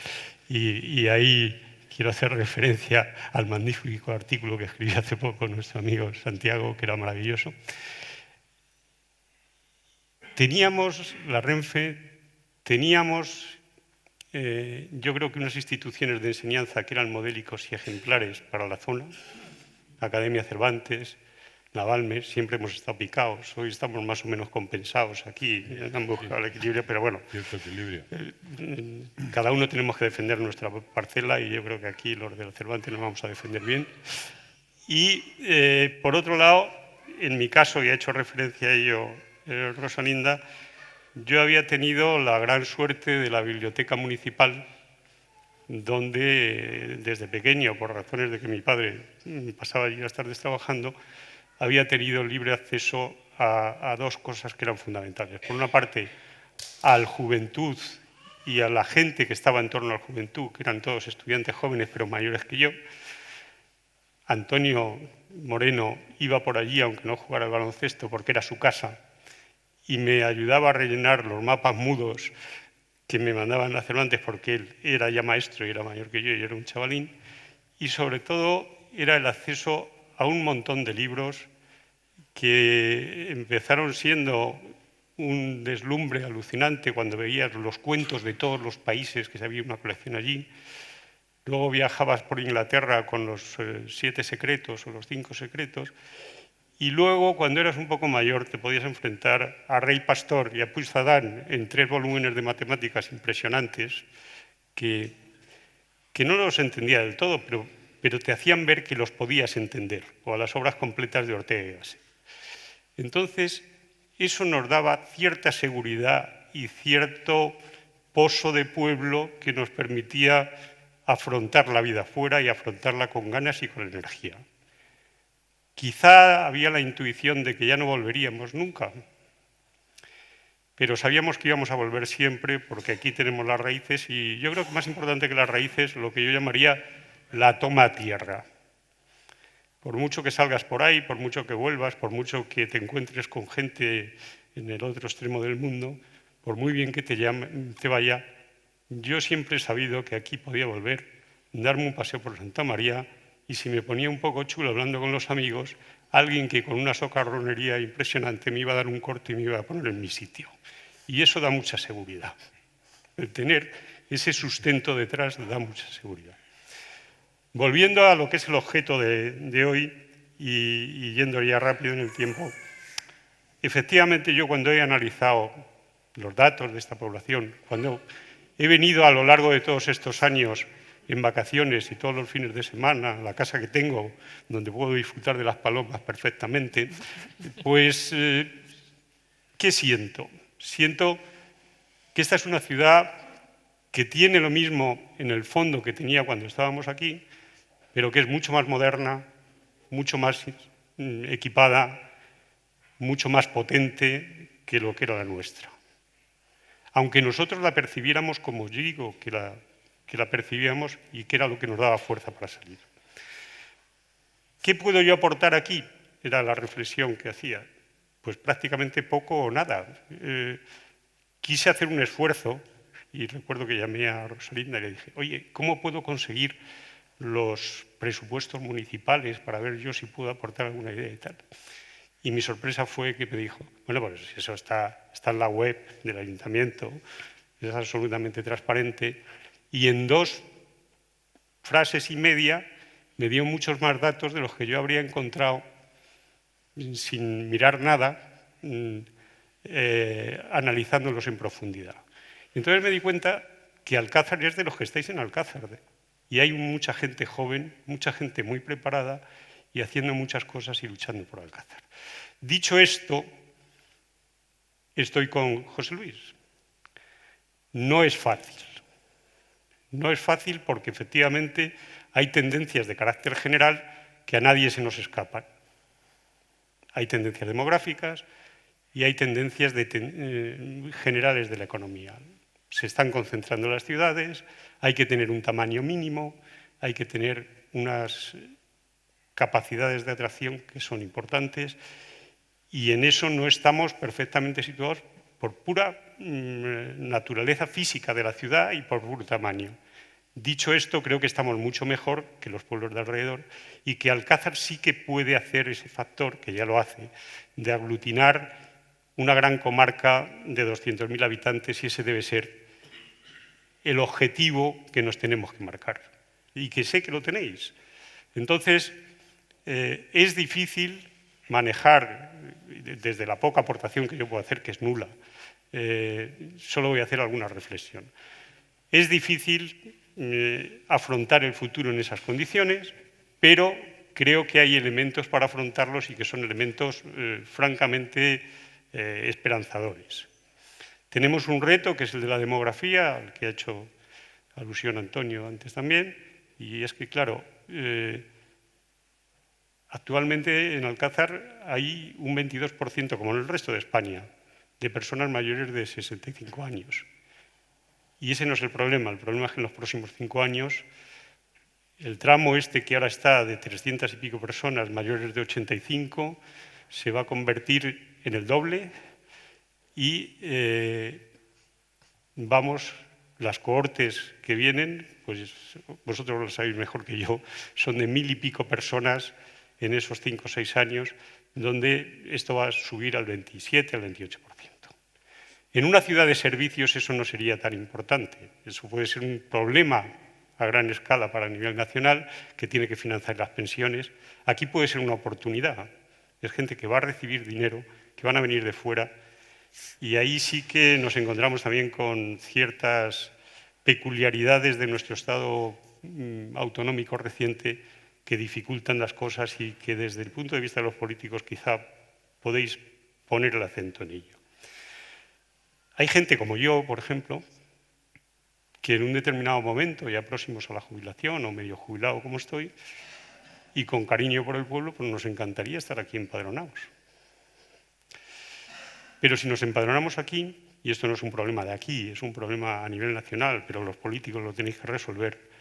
Speaker 4: y ahí quiero hacer referencia al magnífico artículo que escribió hace poco nuestro amigo Santiago, que era maravilloso. Teníamos la Renfe, teníamos yo creo que unas instituciones de enseñanza que eran modélicos y ejemplares para la zona, Academia Cervantes, Navalmes, siempre hemos estado picados, hoy estamos más o menos compensados aquí, han buscado el equilibrio, pero bueno,
Speaker 2: cierto equilibrio.
Speaker 4: Cada uno tenemos que defender nuestra parcela y yo creo que aquí los de Cervantes nos vamos a defender bien. Y por otro lado, en mi caso, y ha hecho referencia a ello Rosalinda, yo había tenido la gran suerte de la biblioteca municipal, donde desde pequeño, por razones de que mi padre pasaba allí las tardes trabajando, había tenido libre acceso a 2 cosas que eran fundamentales. Por una parte, a la juventud y a la gente que estaba en torno a la juventud, que eran todos estudiantes jóvenes pero mayores que yo. Antonio Moreno iba por allí, aunque no jugara al baloncesto, porque era su casa, y me ayudaba a rellenar los mapas mudos que me mandaban a Cervantes, porque él era ya maestro y era mayor que yo era un chavalín, y sobre todo era el acceso a un montón de libros que empezaron siendo un deslumbre alucinante cuando veías los cuentos de todos los países, que había una colección allí. Luego viajabas por Inglaterra con los 7 secretos o los 5 secretos. Y luego, cuando eras un poco mayor, te podías enfrentar a Rey Pastor y a Puigcerdá en 3 volúmenes de matemáticas impresionantes que no los entendía del todo, pero te hacían ver que los podías entender, o a las obras completas de Ortega y Gasset. Entonces, eso nos daba cierta seguridad y cierto pozo de pueblo que nos permitía afrontar la vida fuera y afrontarla con ganas y con energía. Quizá había la intuición de que ya no volveríamos nunca, pero sabíamos que íbamos a volver siempre porque aquí tenemos las raíces y yo creo que más importante que las raíces, lo que yo llamaría la toma a tierra. Por mucho que salgas por ahí, por mucho que vuelvas, por mucho que te encuentres con gente en el otro extremo del mundo, por muy bien que te vaya, yo siempre he sabido que aquí podía volver, darme un paseo por Santa María y si me ponía un poco chulo hablando con los amigos, alguien que con una socarronería impresionante me iba a dar un corte y me iba a poner en mi sitio. Y eso da mucha seguridad. El tener ese sustento detrás da mucha seguridad. Volviendo a lo que es el objeto de hoy y yendo ya rápido en el tiempo, efectivamente yo cuando he analizado los datos de esta población, cuando He venido a lo largo de todos estos años en vacaciones y todos los fines de semana a la casa que tengo, donde puedo disfrutar de las palomas perfectamente. Pues, ¿qué siento? Siento que esta es una ciudad que tiene lo mismo en el fondo que tenía cuando estábamos aquí, pero que es mucho más moderna, mucho más equipada, mucho más potente que lo que era la nuestra. Aunque nosotros la percibiéramos como yo digo que la percibíamos y que era lo que nos daba fuerza para salir. ¿Qué puedo yo aportar aquí? Era la reflexión que hacía. Pues prácticamente poco o nada. Quise hacer un esfuerzo y recuerdo que llamé a Rosalinda y le dije, oye, ¿cómo puedo conseguir los presupuestos municipales para ver yo si puedo aportar alguna idea y tal? Y mi sorpresa fue que me dijo, bueno, pues eso está en la web del ayuntamiento, es absolutamente transparente, y en 2 frases y media me dio muchos más datos de los que yo habría encontrado sin mirar nada, analizándolos en profundidad. Entonces me di cuenta que Alcázar es de los que estáis en Alcázar, y hay mucha gente joven, mucha gente muy preparada y haciendo muchas cosas y luchando por Alcázar. Dicho esto, estoy con José Luis. No es fácil. No es fácil porque efectivamente hay tendencias de carácter general que a nadie se nos escapan. Hay tendencias demográficas y hay tendencias generales de la economía. Se están concentrando las ciudades, hay que tener un tamaño mínimo, hay que tener unas capacidades de atracción que son importantes y en eso no estamos perfectamente situados por pura naturaleza física de la ciudad y por puro tamaño. Dicho esto, creo que estamos mucho mejor que los pueblos de alrededor y que Alcázar sí que puede hacer ese factor, que ya lo hace, de aglutinar una gran comarca de 200.000 habitantes y ese debe ser el objetivo que nos tenemos que marcar y que sé que lo tenéis. Entonces, es difícil manejar, desde la poca aportación que yo puedo hacer, que es nula, solo voy a hacer alguna reflexión. Es difícil afrontar el futuro en esas condiciones, pero creo que hay elementos para afrontarlos y que son elementos francamente esperanzadores. Tenemos un reto que es el de la demografía, al que ha hecho alusión Antonio antes también, y es que, claro, actualmente en Alcázar hay un 22%, como en el resto de España, de personas mayores de 65 años. Y ese no es el problema es que en los próximos 5 años el tramo este que ahora está de 300 y pico personas mayores de 85 se va a convertir en el doble y las cohortes que vienen, pues vosotros lo sabéis mejor que yo, son de 1000 y pico personas en esos 5 o 6 años, donde esto va a subir al 27, al 28%. En una ciudad de servicios eso no sería tan importante. Eso puede ser un problema a gran escala para el nivel nacional que tiene que financiar las pensiones. Aquí puede ser una oportunidad. Es gente que va a recibir dinero, que van a venir de fuera y ahí sí que nos encontramos también con ciertas peculiaridades de nuestro Estado autonómico reciente que dificultan las cosas y que desde el punto de vista de los políticos quizá podéis poner el acento en ello. Hay gente como yo, por ejemplo, que en un determinado momento, ya próximos a la jubilación o medio jubilado como estoy, y con cariño por el pueblo, pues nos encantaría estar aquí empadronados. Pero si nos empadronamos aquí, y esto no es un problema de aquí, es un problema a nivel nacional, pero los políticos lo tenéis que resolver,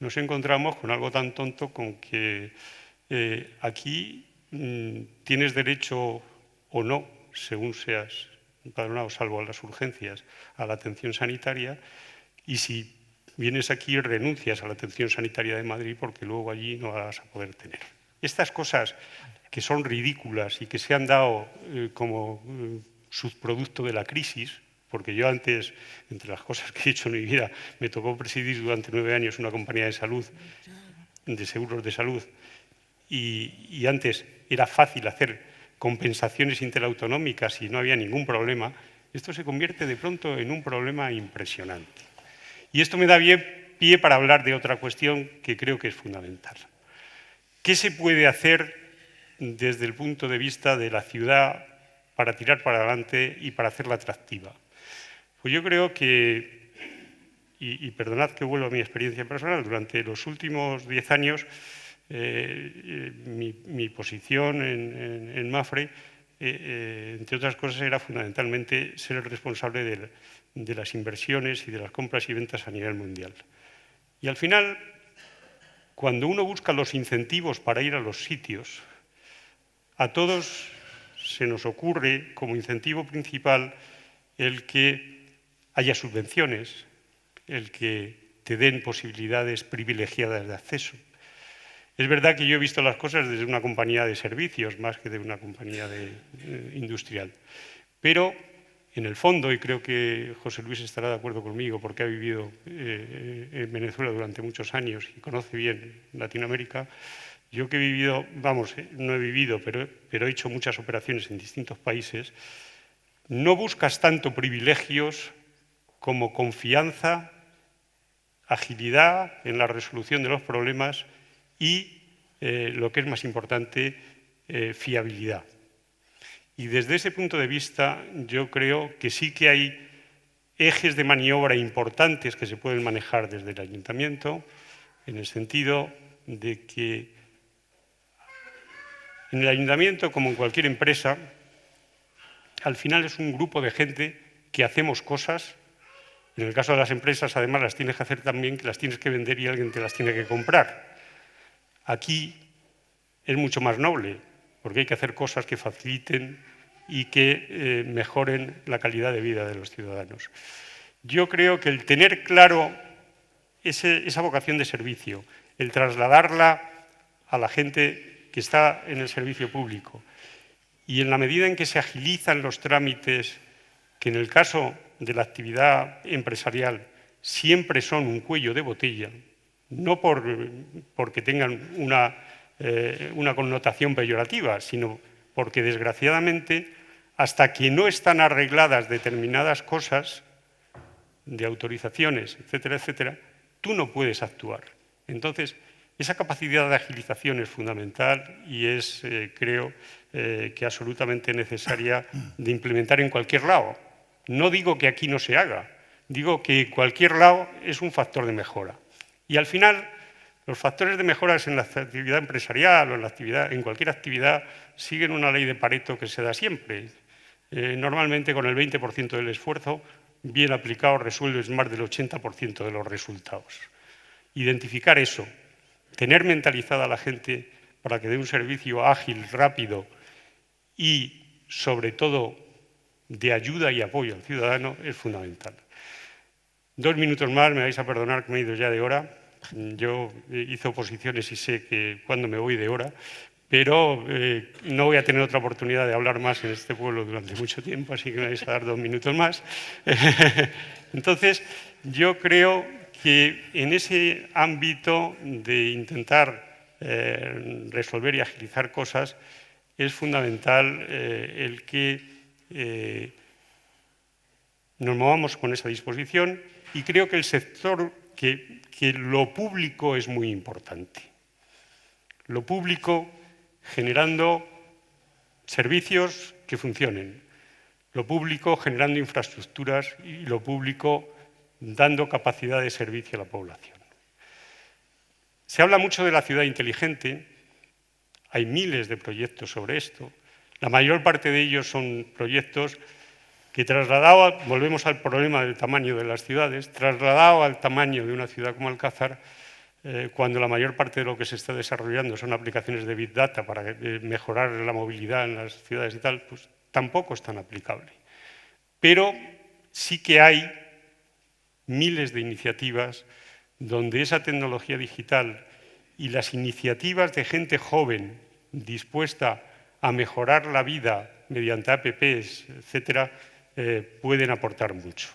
Speaker 4: nos encontramos con algo tan tonto con que aquí tienes derecho o no, según seas empadronado, salvo a las urgencias, a la atención sanitaria, y si vienes aquí renuncias a la atención sanitaria de Madrid porque luego allí no vas a poder tener. Estas cosas que son ridículas y que se han dado como subproducto de la crisis, porque yo antes, entre las cosas que he hecho en mi vida, me tocó presidir durante 9 años una compañía de salud, de seguros de salud, y antes era fácil hacer compensaciones interautonómicas y no había ningún problema. Esto se convierte de pronto en un problema impresionante. Y esto me da pie para hablar de otra cuestión que creo que es fundamental. ¿Qué se puede hacer desde el punto de vista de la ciudad para tirar para adelante y para hacerla atractiva? Pues yo creo que, y perdonad que vuelva a mi experiencia personal, durante los últimos 10 años mi posición en Mapfre, entre otras cosas, era fundamentalmente ser el responsable de las inversiones y de las compras y ventas a nivel mundial. Y al final, cuando uno busca los incentivos para ir a los sitios, a todos se nos ocurre como incentivo principal el que haya subvenciones, el que te den posibilidades privilegiadas de acceso. Es verdad que yo he visto las cosas desde una compañía de servicios más que de una compañía industrial. Pero, en el fondo, y creo que José Luis estará de acuerdo conmigo porque ha vivido en Venezuela durante muchos años y conoce bien Latinoamérica, yo que he vivido, no he vivido, pero he hecho muchas operaciones en distintos países, no buscas tanto privilegios como confianza, agilidad en la resolución de los problemas y, lo que es más importante, fiabilidad. Y desde ese punto de vista yo creo que sí que hay ejes de maniobra importantes que se pueden manejar desde el ayuntamiento, en el sentido de que en el ayuntamiento, como en cualquier empresa, al final es un grupo de gente que hacemos cosas. En el caso de las empresas, además, las tienes que hacer también, que las tienes que vender y alguien te las tiene que comprar. Aquí es mucho más noble, porque hay que hacer cosas que faciliten y que mejoren la calidad de vida de los ciudadanos. Yo creo que el tener claro esa vocación de servicio, el trasladarla a la gente que está en el servicio público y en la medida en que se agilizan los trámites, que en el caso de la actividad empresarial siempre son un cuello de botella, no porque tengan una connotación peyorativa, sino porque, desgraciadamente, hasta que no están arregladas determinadas cosas de autorizaciones, etcétera, etcétera, tú no puedes actuar. Entonces, esa capacidad de agilización es fundamental y es, creo, que absolutamente necesaria de implementar en cualquier lado. No digo que aquí no se haga, digo que cualquier lado es un factor de mejora. Y al final, los factores de mejora en la actividad empresarial o en cualquier actividad siguen una ley de Pareto que se da siempre. Normalmente, con el 20% del esfuerzo, bien aplicado, resuelves más del 80% de los resultados. Identificar eso, tener mentalizada a la gente para que dé un servicio ágil, rápido y, sobre todo, de ayuda y apoyo al ciudadano es fundamental. 2 minutos más, me vais a perdonar que me he ido ya de hora. Yo hice oposiciones y sé que cuando me voy de hora, pero no voy a tener otra oportunidad de hablar más en este pueblo durante mucho tiempo, así que me vais a dar 2 minutos más. Entonces, yo creo que en ese ámbito de intentar resolver y agilizar cosas es fundamental el que nos movamos con esa disposición. Y creo que el sector, que lo público es muy importante. Lo público generando servicios que funcionen. Lo público generando infraestructuras y lo público dando capacidad de servicio a la población. Se habla mucho de la ciudad inteligente. Hay miles de proyectos sobre esto. La mayor parte de ellos son proyectos que trasladado, volvemos al problema del tamaño de las ciudades, trasladado al tamaño de una ciudad como Alcázar, cuando la mayor parte de lo que se está desarrollando son aplicaciones de Big Data para mejorar la movilidad en las ciudades y tal, pues tampoco es tan aplicable. Pero sí que hay miles de iniciativas donde esa tecnología digital y las iniciativas de gente joven dispuesta a mejorar la vida mediante apps, etcétera, pueden aportar mucho.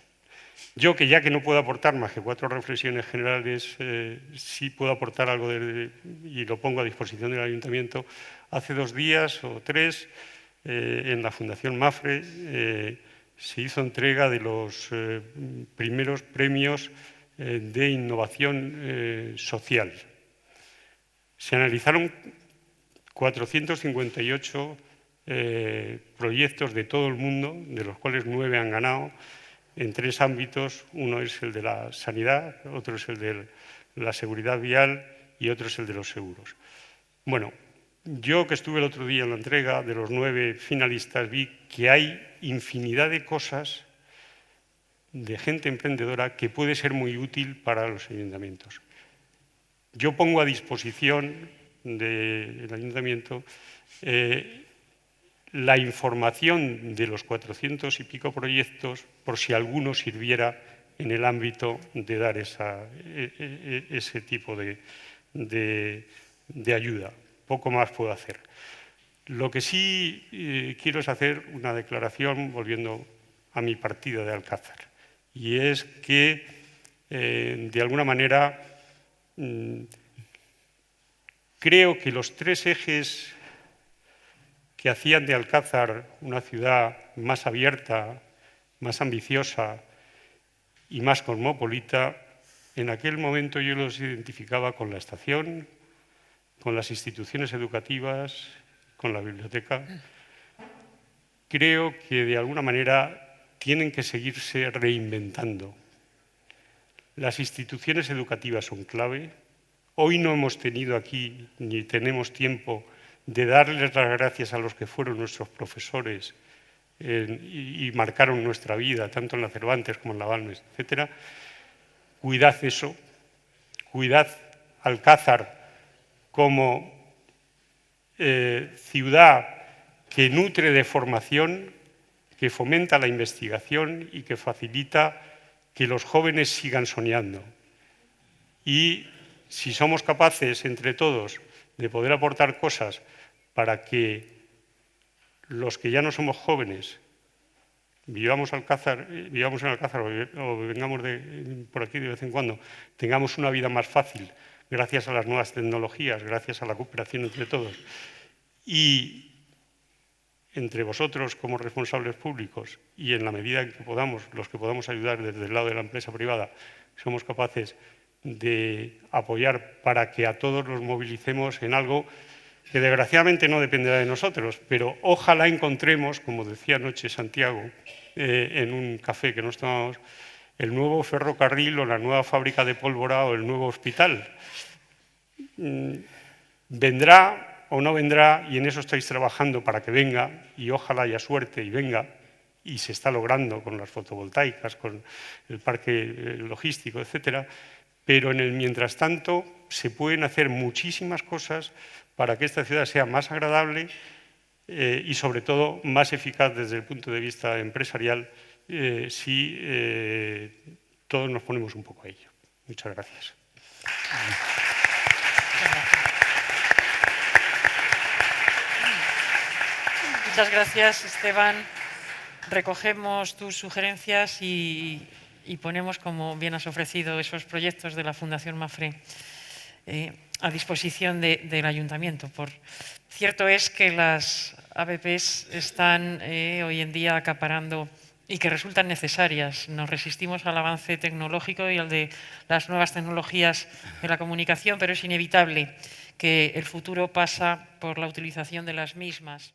Speaker 4: Yo, que ya que no puedo aportar más que 4 reflexiones generales, sí puedo aportar algo y lo pongo a disposición del Ayuntamiento. Hace 2 días o 3, en la Fundación Mapfre, se hizo entrega de los primeros premios de innovación social. Se analizaron 458 proyectos de todo el mundo, de los cuales 9 han ganado en 3 ámbitos. Uno es el de la sanidad, otro es el de la seguridad vial y otro es el de los seguros. Bueno, yo que estuve el otro día en la entrega de los 9 finalistas vi que hay infinidad de cosas de gente emprendedora que puede ser muy útil para los ayuntamientos. Yo pongo a disposición del ayuntamiento la información de los 400 y pico proyectos por si alguno sirviera en el ámbito de dar ese tipo de ayuda. Poco más puedo hacer. Lo que sí quiero es hacer una declaración volviendo a mi partida de Alcázar, y es que de alguna manera creo que los 3 ejes que hacían de Alcázar una ciudad más abierta, más ambiciosa y más cosmopolita, en aquel momento yo los identificaba con la estación, con las instituciones educativas, con la biblioteca. Creo que de alguna manera tienen que seguirse reinventando. Las instituciones educativas son clave. Hoy no hemos tenido aquí, ni tenemos tiempo, de darles las gracias a los que fueron nuestros profesores y marcaron nuestra vida, tanto en la Cervantes como en la Balmes, etc. Cuidad eso, cuidad Alcázar como ciudad que nutre de formación, que fomenta la investigación y que facilita que los jóvenes sigan soñando. Y si somos capaces, entre todos, de poder aportar cosas para que los que ya no somos jóvenes vivamos en Alcázar o vengamos por aquí de vez en cuando, tengamos una vida más fácil gracias a las nuevas tecnologías, gracias a la cooperación entre todos, y entre vosotros como responsables públicos y en la medida en que podamos, los que podamos ayudar desde el lado de la empresa privada, somos capaces de apoyar para que a todos los movilicemos en algo que desgraciadamente no dependerá de nosotros, pero ojalá encontremos, como decía anoche Santiago, en un café que nos tomamos, el nuevo ferrocarril o la nueva fábrica de pólvora o el nuevo hospital. Vendrá o no vendrá, y en eso estáis trabajando para que venga, y ojalá haya suerte y venga, y se está logrando con las fotovoltaicas, con el parque logístico, etcétera. Pero en el mientras tanto se pueden hacer muchísimas cosas para que esta ciudad sea más agradable y sobre todo más eficaz desde el punto de vista empresarial si todos nos ponemos un poco a ello. Muchas gracias.
Speaker 1: Muchas gracias, Esteban. Recogemos tus sugerencias y ponemos, como bien has ofrecido, esos proyectos de la Fundación Mapfre a disposición del Ayuntamiento. Cierto es que las APPs están hoy en día acaparando y que resultan necesarias. Nos resistimos al avance tecnológico y al de las nuevas tecnologías de la comunicación, pero es inevitable que el futuro pasa por la utilización de las mismas.